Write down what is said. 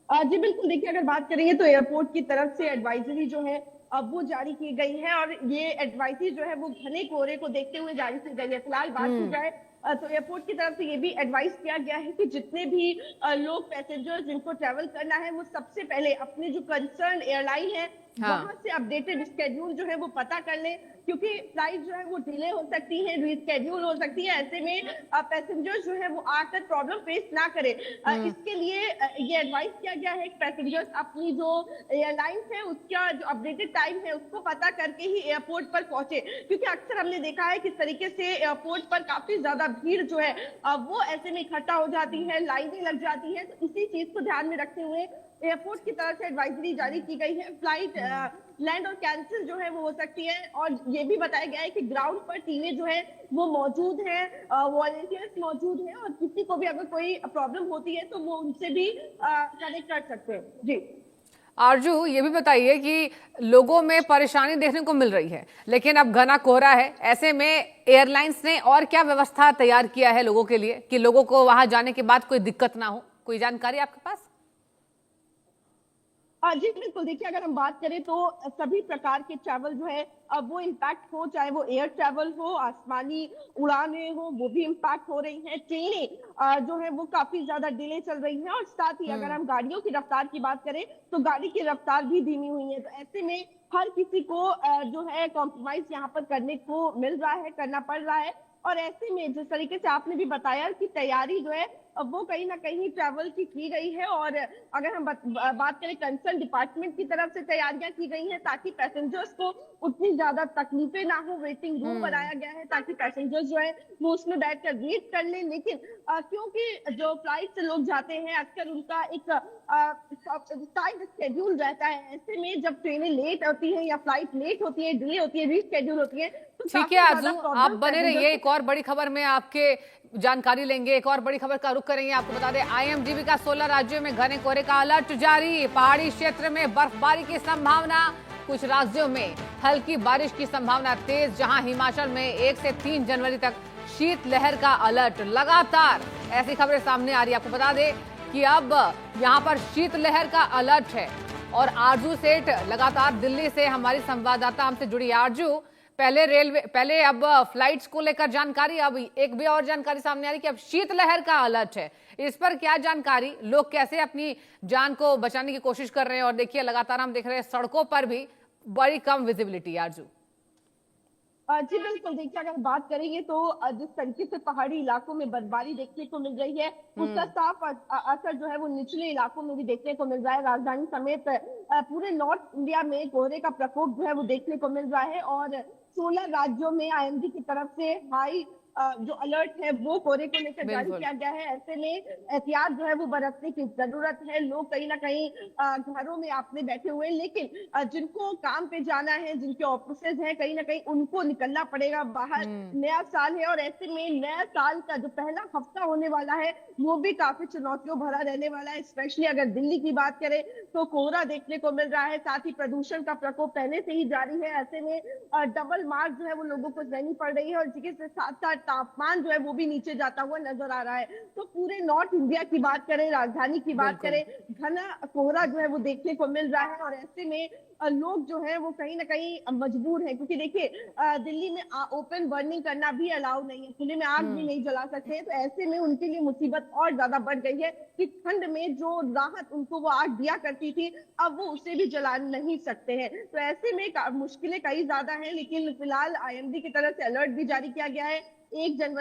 जी बिल्कुल, देखिए अगर बात करेंगे तो एयरपोर्ट की तरफ से एडवाइजरी जो है अब वो जारी की गई है, और ये एडवाइजरी जो है वो घने कोहरे को देखते हुए जारी की गई है। फिलहाल बात की हम्म। जाए तो एयरपोर्ट की तरफ से ये भी एडवाइस किया गया है कि जितने भी लोग पैसेंजर्स जिनको ट्रैवल करना है वो सबसे पहले अपने जो कंसर्न एयरलाइन है हाँ। वहां से अपडेटेड स्केड्यूल जो है वो पता कर ले, क्योंकि फ्लाइट जो है वो डिले हो सकती है, रीस्केड्यूल हो सकती है। ऐसे में पैसेंजर्स जो है वो आकर प्रॉब्लम फेस ना करे, हम्म। इसके लिए ये एडवाइस किया गया है कि पैसेंजर्स अपनी जो एयरलाइन है उसका जो अपडेटेड टाइम है उसको पता करके ही एयरपोर्ट पर पहुंचे, क्योंकि अक्सर हमने देखा है किस तरीके से एयरपोर्ट पर काफी ज्यादा भीड़ जो है वो ऐसे में इकट्ठा हो जाती है, लाइनें लग जाती है। तो इसी चीज को ध्यान में रखते हुए एयरपोर्ट की तरफ से एडवाइजरी जारी की गई है। फ्लाइट लैंड और कैंसिल जो है वो हो सकती है, और ये भी बताया गया है कि ग्राउंड पर टीमें जो है वो मौजूद हैं, वॉलंटियर्स मौजूद हैं, और किसी को भी अगर कोई प्रॉब्लम होती है तो वो उनसे भी कनेक्ट कर सकते हैं। जी आरजू, ये भी बताइए कि लोगों में परेशानी देखने को मिल रही है, लेकिन अब घना कोहरा है, ऐसे में एयरलाइंस ने और क्या व्यवस्था तैयार किया है लोगों के लिए कि लोगों को वहां जाने के बाद कोई दिक्कत ना हो? कोई जानकारी आपके पास? जी बिल्कुल, देखिए अगर हम बात करें तो सभी प्रकार के ट्रैवल जो है अब वो इम्पैक्ट हो, चाहे वो एयर ट्रैवल हो, आसमानी उड़ानें हो, वो भी इम्पैक्ट हो रही हैं। ट्रेनें जो है वो काफी ज्यादा डिले चल रही हैं, और साथ ही अगर हम्म। हम गाड़ियों की रफ्तार की बात करें तो गाड़ी की रफ्तार भी धीमी हुई है। तो ऐसे में हर किसी को जो है कॉम्प्रोमाइज यहाँ पर करने को मिल रहा है, करना पड़ रहा है। और ऐसे में जिस तरीके से आपने भी बताया कि तैयारी जो है वो कहीं ना कहीं ट्रैवल की गई है, और अगर हम बात करें कंसर्न डिपार्टमेंट की तरफ से तैयारियां की गई हैं ताकि पैसेंजर्स को उतनी ज्यादा तकलीफें ना हो। वेटिंग रूम हम्म। बनाया गया है ताकि पैसेंजर्स जो है वो उसमें बैठकर वेट कर लें, लेकिन क्योंकि जो फ्लाइट से लोग जाते हैं अक्सर उनका एक टाइम स्केड्यूल रहता है। ऐसे में जब ट्रेनें लेट होती हैं या फ्लाइट लेट होती है, डिले होती है, रीस्केड्यूल होती है, तो ठीक है काफी आरजू, ज्यादा आप प्रॉब्लम बने पैसेंजर्स रहिए, को। एक और बड़ी खबर में आपके जानकारी लेंगे, एक और बड़ी खबर का रुख करेंगे। आपको बता दें, आईएमडीबी का 16 राज्यों में घने कोहरे का अलर्ट जारी। पहाड़ी क्षेत्र में बर्फबारी की संभावना, कुछ राज्यों में हल्की बारिश की संभावना तेज, जहां हिमाचल में 1 से 3 जनवरी तक शीतलहर का अलर्ट। लगातार ऐसी खबरें सामने आ रही है। आपको बता दें कि अब यहां पर शीतलहर का अलर्ट है। और आरजू सेठ लगातार दिल्ली से हमारी संवाददाता हमसे जुड़ी। आरजू, पहले अब फ्लाइट्स को लेकर जानकारी, अब एक भी और जानकारी सामने आ रही कि अब शीतलहर का अलर्ट है। इस पर क्या जानकारी, लोग कैसे अपनी जान को बचाने की कोशिश कर रहे हैं? और देखिए लगातार हम देख रहे हैं सड़कों पर भी बड़ी कम विजिबिलिटी। आरजू। जी बिल्कुल, देखिए अगर बात करेंगे तो जिस तरीके से पहाड़ी इलाकों में बर्फबारी देखने को मिल रही है उसका हम्म। साफ असर जो है वो निचले इलाकों में भी देखने को मिल रहा है। राजधानी समेत पूरे नॉर्थ इंडिया में कोहरे का प्रकोप जो है वो देखने को मिल रहा है, और 16 राज्यों में आईएमडी की तरफ से हाई जो अलर्ट है वो कोहरे को लेकर जारी बिल्कुल। किया गया है। ऐसे में एहतियात जो है वो बरतने की जरूरत है। लोग कहीं ना कहीं घरों में अपने बैठे हुए हैं, लेकिन जिनको काम पे जाना है, जिनके ऑफिसेज हैं, कहीं ना कहीं उनको निकलना पड़ेगा बाहर। हम्म। नया साल है, और ऐसे में नया साल का जो पहला हफ्ता होने वाला है वो भी काफी चुनौतियों भरा रहने वाला है। स्पेशली अगर दिल्ली की बात करें तो कोहरा देखने को मिल रहा है, साथ ही प्रदूषण का प्रकोप पहले से ही जारी है। ऐसे में डबल मार्क जो है वो लोगों को सहनी पड़ रही है, और जिसके साथ साथ तापमान जो है वो भी नीचे जाता हुआ नजर आ रहा है। तो पूरे नॉर्थ इंडिया की बात करें, राजधानी की बात बिल्कुल। करें, घना कोहरा जो है वो देखने को मिल रहा है। और ऐसे में लोग जो है वो कहीं ना कहीं मजबूर है, क्योंकि देखिए दिल्ली में ओपन बर्निंग करना भी अलाउ नहीं है, खुले में आग भी हम्म। नहीं जला सकते हैं। तो ऐसे में उनके लिए मुसीबत और ज्यादा बढ़ गई है कि ठंड में जो राहत उनको वो आग दिया करती थी अब वो उसे भी जला नहीं सकते हैं। तो ऐसे में मुश्किलें कई ज्यादा हैं, लेकिन फिलहाल आईएमडी की तरफ से अलर्ट भी जारी किया गया है। 1 जनवरी